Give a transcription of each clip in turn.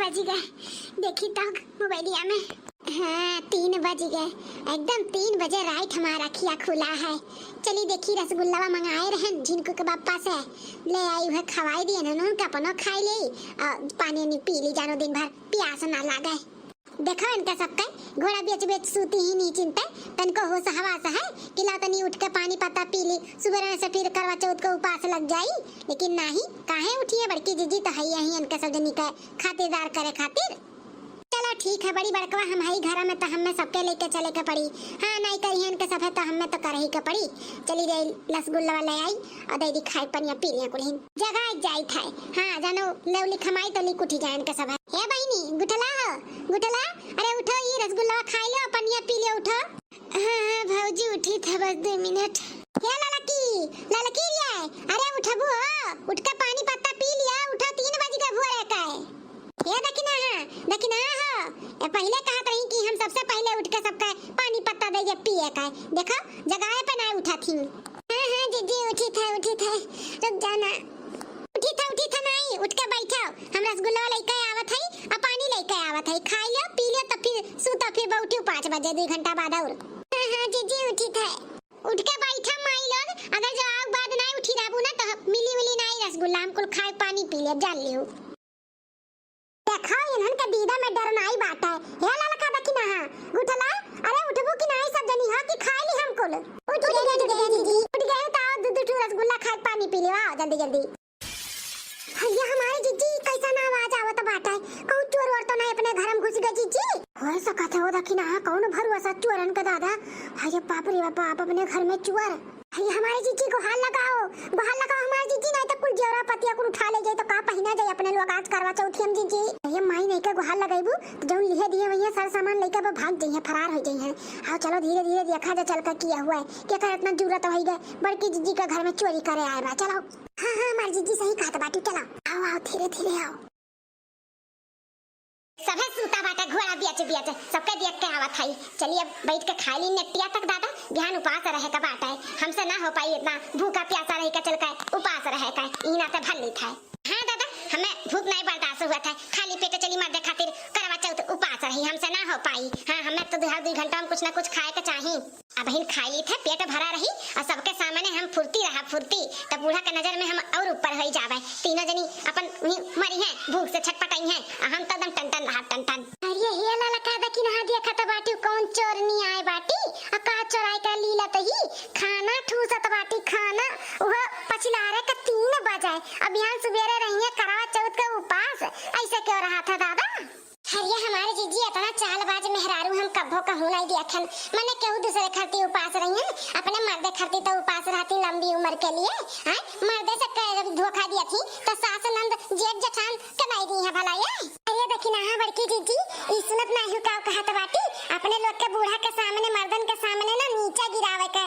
बज गए। देखी तक मोबाइलिया में, हाँ 3 बज गए, एकदम 3 बजे राइट हमारा खिया खुला है। चली देखी रसगुल्ला मंगाए रहन झिनको के बापा से ले आई है, खवाई दिए न उनका अपनो खाई ले और पानी नहीं पी ली, जानो दिन भर प्यास ना लागे। देखो इनका सबका घोड़ा बेच बेच सूती ही नहीं चिंता, तनको होश हवास है कि ला तनी उठ के पानी पत्ता पी ली, सुबह से फिर करवा चौथ को उपास लग जाई। लेकिन नहीं, काहे उठिए बड़की जीजी तो है यही इनका सब जनी का खातिरदार करे खातिर। चलो ठीक है, बड़ी बड़कवा हम हई घर में तो हमें सबके लेके चले के पड़ी। हाँ नहीं करिए इनके सब है तो हमें तो कर ही के पड़ी। चली रे रसगुल्ला ले आई और दे दी खाई पनिया पी लिया कुल जगह जाई था। हाँ जानो लेवली खमाई तो लिख उठी जाए इनके सब है। हे बहनी गुठला हो गुठला, अरे उठो ये रसगुल्ला खा लो पनिया पी लियो उठो। हाँ भौजी उठी था बस 2 मिनट। हे ललकी रे, अरे उठबू हो, उठ के पानी पत्ता पी लिया, उठो 3 बज गए भोरे का है। ये देखना हो, ये पहले कहत रही कि हम सबसे पहले उठ के सबका पानी पत्ता दे पिए का। देखो जगह पे ना उठा थी। हाँ जीजी उठी था रुक जाना। उठी था नहीं, उठ के बैठो, हम रसगुल्ला लेके आवत है और पानी लेके आवत है, खा लो पी लो तो फिर सुतो, फिर बैठो 5 बजे 2 घंटा बाद और। हाँ जीजी उठी था, उठ के बैठा माई लोग, अगर जवाब बाद नहीं उठी रहबू ना तो मिली नहीं रसगुल्ला, हम कुल खाए पानी पी ले जान लियो। देखो इन्हन के दीदा में डर नहीं बात है। हे ललका देखी ना गुठला, अरे उठबू कि नहीं सब जनी हो कि खा ली हम कुल। उठ गए जीजी, उठ गए तो आओ दूध रसगुल्ला खा पानी पी लो, आओ जल्दी जल्दी। ये हमारे जीजी कैसा ना आवाज आवत बात है, कहूं चोर वोर तो नहीं अपने घर में घुस गए जीजी। हो सकत है वो देखी ना कौन भरोसा चोरन का दादा। हाय बाप रे बाप, अपने घर में चोर। हाय हमारे जीजी को हाल लगाओ हमारे जीजी, नहीं तो कुल जेवरा पतिया को उठा ले जाए तो का पहना जाए अपने लोग आज करवा चौथी हम जीजी। ये माई नहीं के गुहाल लगाइबू तो जौन लिहे दिए वही सारा सामान लेके भाग जाइए, फरार हो जाइए। हाँ चलो धीरे धीरे देखा जा चल कर किया हुआ है, क्या कर इतना जरूरत हो गई बड़की जीजी का घर में चोरी करे आए बा। चलो हाँ हमारी जीजी सही कहा बाटू, चलो आओ धीरे धीरे आओ। सबे सूता बाटा घोड़ा बियाच सबके देख के आवत है। चलिए अब बैठ के खा ली नेटिया तक दादा, ध्यान उपास रहे का बाटा है, हमसे ना हो पाई इतना भूखा प्यासा रह के चल का उपास रहे का इना ते भल्ली था। हाँ दादा हमें भूख नहीं बर्दाश्त हुआ था, खाली पेट चली मर्दे खातिर करवा चौथ उपास रही, हमसे ना हो पाई। हाँ हमें तो 2 घंटा में कुछ ना कुछ खाए के चाहिए। अब हिन खाई थे, पेट भरा रही और सबके सामने हम फुर्ती तब बूढ़ा के नजर में हम और ऊपर हो जावे। तीनों जनी अपन मरी हैं भूख से छटपटाई हैं, हम तो एकदम टन टन। अरे ये लाला का देखी ना देखा तो बाटी कौन चोरनी आए बाटी, आ का चोराई का लीला तो ही खाना ठूसत बाटी, खाना वह पछलारे का 3 बजे। अब यहाँ सवेरे रही है करवा चौथ का उपास, ऐसे क्यों रहा था दादा? ये हमारे जीजी इतना चालबाज मेहरारू हम कब्बो कहूं नहीं देखन, मैंने केहू दूसरे खातिर उपास रही है, अपने मर्दे खातिर तो उपास रहती लंबी उम्र के लिए। हैं मर्दे से धोखा दिया थी तो सास नंद जेठ जेठान कमाई दी है भला। ये देखी ना बड़की जीजी ई सुनत नहीं का कहत बाटी, अपने लोग के बूढ़ा के सामने मर्दन के सामने ना नीचे गिरावे के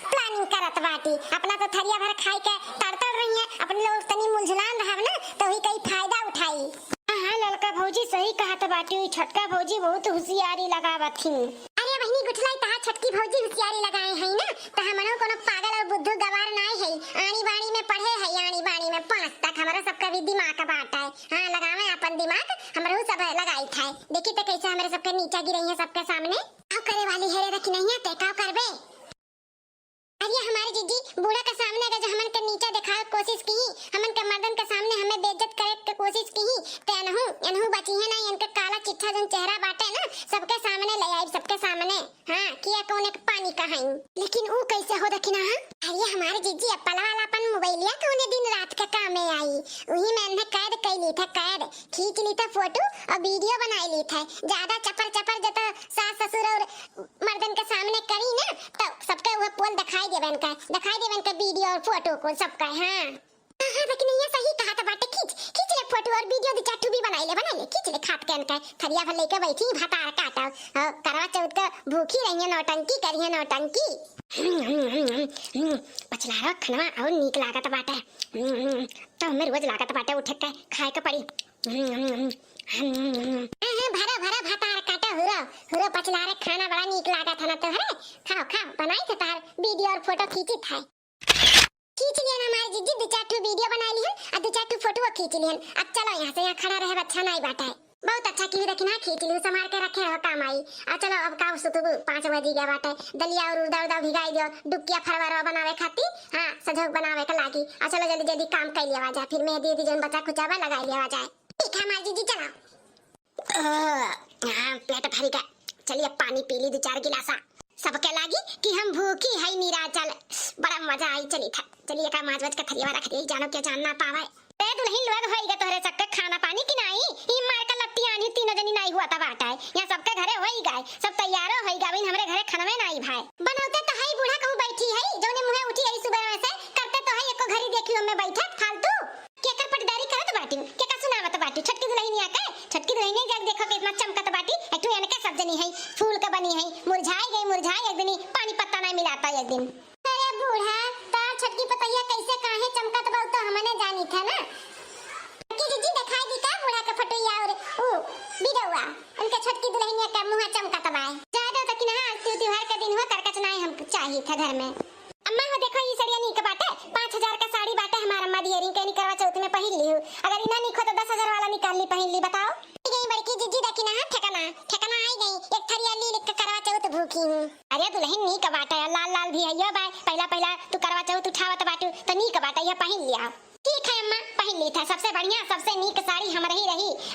प्लानिंग करत बाटी, अपना तो थरिया भर खाई के तड़तड़ रही है, अपने लोग तनी मुलझलान रहब ना तो ही कई फायदा उठाई। हाँ लड़का भौजी सही कहा था बाटी, हुई छटका भौजी बहुत होशियारी लगावत थी। अरे बहनी गुठलाई तहा छटकी भौजी होशियारी लगाए हैं ना, तो हमनो कोनो पागल और बुद्धू गवार नहीं है, आनी बाणी में पढ़े है, आनी बाणी में 5 तक हमारा सबका भी दिमाग का बात है। हाँ लगावे अपन दिमाग हमरो सब लगाई था। देखी तो कैसे हमारे सबके नीचे गिरई है सबके सामने, आओ करे वाली हेरे रखी नहीं है ते का करबे। अरे हमारे जीजी बूढ़ा के सामने अगर जो हमन के नीचे दिखाए कोशिश की, हमन के मर्दन के सामने हमें बेइज्जत करे के कोशिश की ते अनहु बची है ना, इनके काला चिट्ठा जन चेहरा बाटे ना सबके सामने ले आई सबके सामने। हाँ किया कौन एक पानी का है, लेकिन वो कैसे हो देखी ना। अरे हमारे जीजी अपला वाला अपन मोबाइलिया कौने दिन रात के काम में आई, वही मैंने कैद कर ली था, कैद खींच ली था फोटो और वीडियो बना ली था। ज्यादा चपर जता सास ससुर और मर्दन के सामने करी ना तो सबके वो पोल दिखाई देवन का वीडियो और फोटो को सबका। हाँ लेकिन ये सही कहा था बाटे, खींच ले फोटो और वीडियो 2-4 भी बना ले खींच ले खाट के अनका थरिया भर लेके बैठी भातार काटा करवा चौथ का भूखी रही है, नौटंकी करी है नौटंकी। पचलारा खनवा और नीक लागत बाटे, तो हमें रोज लागत बाटे उठ के खाए के पड़ी। भरा भातार काटा हुरो पचलारे खाना बड़ा नीक लागत है ना, तो है खाओ बनाई थे तार वीडियो और फोटो खींची था। खींच लिया ना हमारे जीजी 2-4 वीडियो बना ली है और 2-4 फोटो खींच लिया। अब चलो यहाँ से यहाँ खड़ा रहे अच्छा नहीं बाटा है, बहुत अच्छा की रखी ना, खींच ली संभाल के रखे हो काम आई। आ चलो अब का सुतु 5 बजे गया बाटे, दलिया और उड़दा भिगाई दियो, डुबकिया फरवरवा बनावे खाती, हां सजोग बनावे के लागी। आ चलो जल्दी जल्दी काम कर लिया जाए, फिर मेहंदी दी जन बच्चा खुचावा लगा लिया जाए। ठीक है माँ जी चलो। हां पेट भरी गया, चलिए पानी पी ली 2-4 गिलासा। सबके लागी कि हम भूखी है नीरा, चल बड़ा मजा आई। चलिए का माज बज के थरिया रख दी, जानो क्या जानना पावे। ए दुल्हन लोग होइगा तोहरे सबके खाना पानी कि नहीं? ई मार के लत्ती आनी तीनों जनी नहीं हुआ था बाटा है, यहां सबके घरे होई गए, सब तैयारो होई गए, हमरे घरे खाना नहीं भाई बनौते तो है। बूढ़ा कहूं बैठी है, जोने मुंह उठी है सुबह में से करते तो है, एको घड़ी देखियो मैं बैठे फालतू के कर पटदारी करत बाटी के का सुनावत बाटी। छटकी दुल्हन आके छटकी दुल्हन जग देखो कितना चमकत बाटी, एकटू एने के सब जनी है फूल का बनी है, मुरझाई एक दिन पानी पत्ता नहीं मिलाता एक दिन। अरे बूढ़ा तार छटकी पतैया कैसे काहे चमकत बा तो हमने जानी था ना। की जीजी दिखाई दी का बूढ़ा का फटुइया और ओ बिडौआ उनके छटकी दुल्हनिया का मुंह चमकत बा। ज्यादा तक ना त्योहार का दिन हो करकच नहीं हम चाहिए था घर में। अम्मा हो देखो ये साड़ी नी के बाटे 5000 का साड़ी बाटे, हमारा अम्मा दी रिंग के नी करवा चौथ में पहन ली हूं, अगर इना नी खो तो 10000 वाला निकाल ली पहन ली। बताओ गई बड़की जीजी देखी ना ठिकाना आई गई, एक थरिया ली लेके करवा चौथ भूखी हूं। अरे दुल्हन नी का बाटे लाल लाल भी है यो बाय, पहला तू करवा चौथ उठावत बाटू तो नी का बाटे ये पहन लिया। ठीक है अम्मा पहन ली था, सबसे बढ़िया सबसे नीक साड़ी हम रही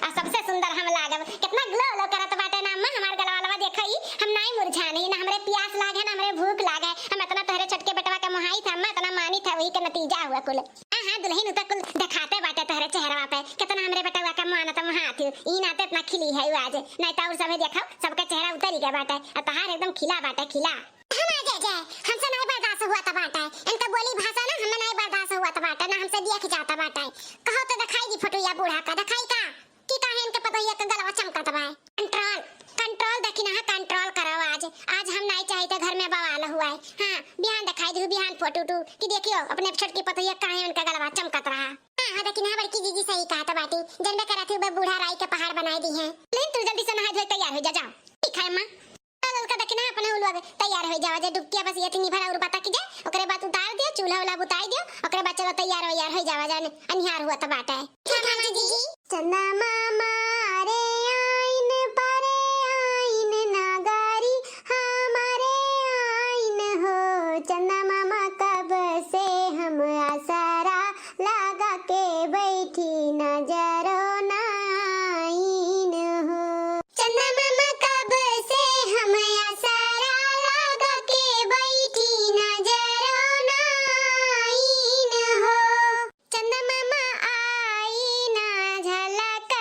और सबसे सुंदर हम लागब। कितना ग्लो करत बाटे ना अम्मा, हमार गला वाला देखई हम नहीं मुरझानी ना, हमरे प्यास लागे ना हमरे भूख लागे, हम इतना तोहरे छटके बेटवा के मोहाई था अम्मा, इतना मानी था, वही का नतीजा हुआ कुल। हां दुल्हन उता कुल दिखाते बाटे तोहरे चेहरा पे कितना हमरे बेटवा का मानत मोहाती, ई नाते इतना खिली है आज, नहीं तो और सब देखो सबका चेहरा उतर गया बाटे, तहार एकदम खिला बाटे खिला। हम आ जाए हमसे नहीं बर्दाश्त हुआ था बाटे, इनका बोली भाषा ना हमें नहीं बर्दाश्त हुआ था बाटे, ना हमसे दिया खिंचाता बाटे। कहो तो दिखाई दी फटुइया बूढ़ा का दिखाई का कि काहे इनके पतैया का गलवा चमकत बा। कंट्रोल देखी ना कंट्रोल करो आज हम नहीं चाहते घर में बवाल हुआ है। हां बिहान दिखाई दी बिहान फोटो कि देखियो अपने छटकी पतैया काहे उनका गलवा चमकत रहा। हां देखी ना बड़की जीजी सही कहा था बाटी, जनबे करा थी बूढ़ा राई के पहाड़ बनाई दी है। लेकिन तू जल्दी से नहा धोए तैयार हो जा जाओ। ठीक है अम्मा का देखना अपने लोग तैयार हो जाओ जे डुबकिया बस ये इतनी भरा और बता की जाए, ओकरे बाद उतार दियो चूल्हा वाला बुताई दियो, ओकरे बाद चलो तैयार हो जावा जाने अनहार हुआ त बाटा है। हां मां जी चंदा मामा रे आइन परे आइन नागारी हमारे आइन हो, चंदा मामा कब से हम आसरा लगा के बैठी नजरो ना आइन हो। चंदा मामा कब से हम आसरा लगा के बैठी नजरो ना आइन हो, चंदा मामा आई ना झलक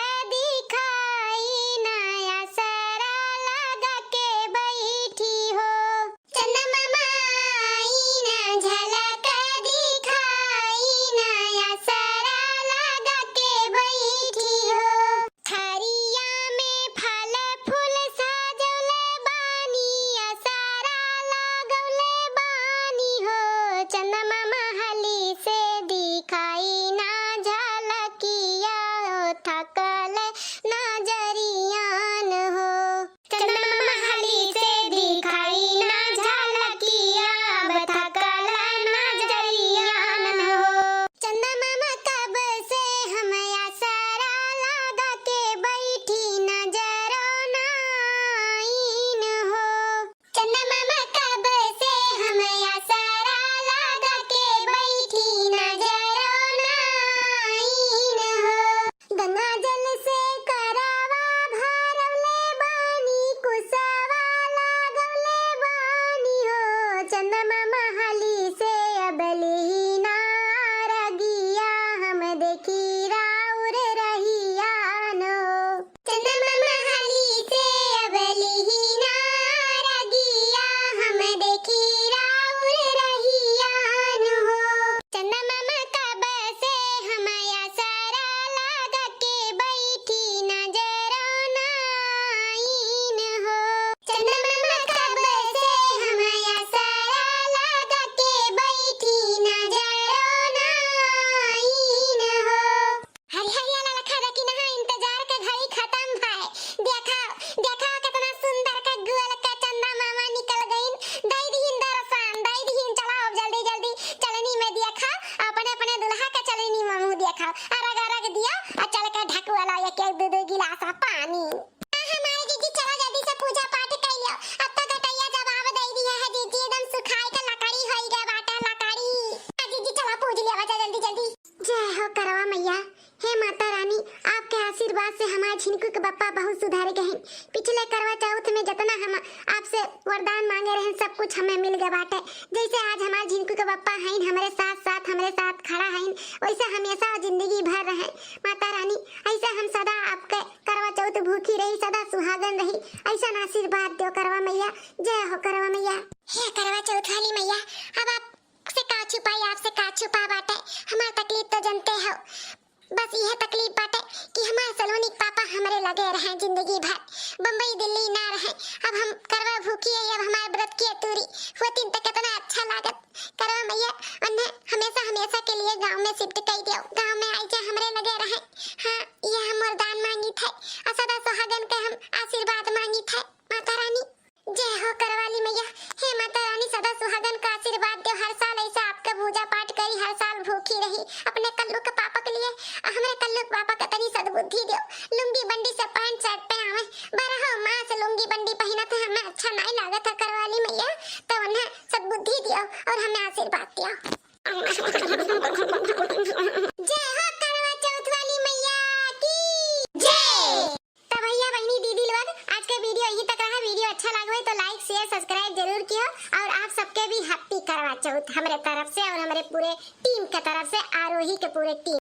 पापा हैं हमारे साथ खड़ा हैं, वैसे हमेशा जिंदगी भर रहे। माता रानी ऐसा हम सदा आपके करवा चौथ भूखी रही, सदा सुहागन रही, ऐसा आशीर्वाद दो करवा मैया। जय हो करवा मैया। हे करवा चौथ वाली मैया, अब आपसे का छुपाई, आपसे का छुपा बाटे। हमार तकलीफ तो जानते हो, बस यह तकलीफ बाटे कि हमारे सलोनी पापा हमारे लगे रहे जिंदगी भर, बम्बई दिल्ली ना रहे। अब हम करवा भूखी है, अब हमारे व्रत की अतूरी होती तो कितना अच्छा लागत। करवा मैया उन्हें हमेशा हमेशा के लिए गांव में शिफ्ट कर दियो, गांव में आई जा हमरे लगे रहे। हाँ, ये हम वरदान मांगी थे और सदा सुहागन के हम आशीर्वाद मांगी थे। माता रानी जय हो करवाली मैया। हे माता रानी सदा सुहागन का आशीर्वाद दो, हर साल ऐसा आपका पूजा पाठ करी, हर साल भूखी रही अपने कल्लू के पापा के लिए। हमारे कल्लू के पापा का तनी सद्बुद्धि दो, लुंगी बंडी से पैंट शर्ट पे आवे, बरहो मां से लुंगी बंडी पहना तो हमें अच्छा नहीं लागत है करवाली मैया। तो उन्हें सद्बुद्धि दियो और हमें आशीर्वाद दियो। जय हो करवा चौथ वाली मैया की जय। तो भैया बहनी दीदी लोग, आज का वीडियो यहीं तक रहा। वीडियो अच्छा लगा हो तो लाइक शेयर सब्सक्राइब जरूर कियो, और आप सबके भी हैप्पी करवा चौथ हमारे तरफ से और हमारे पूरे टीम के तरफ से, आरोही के पूरे टीम।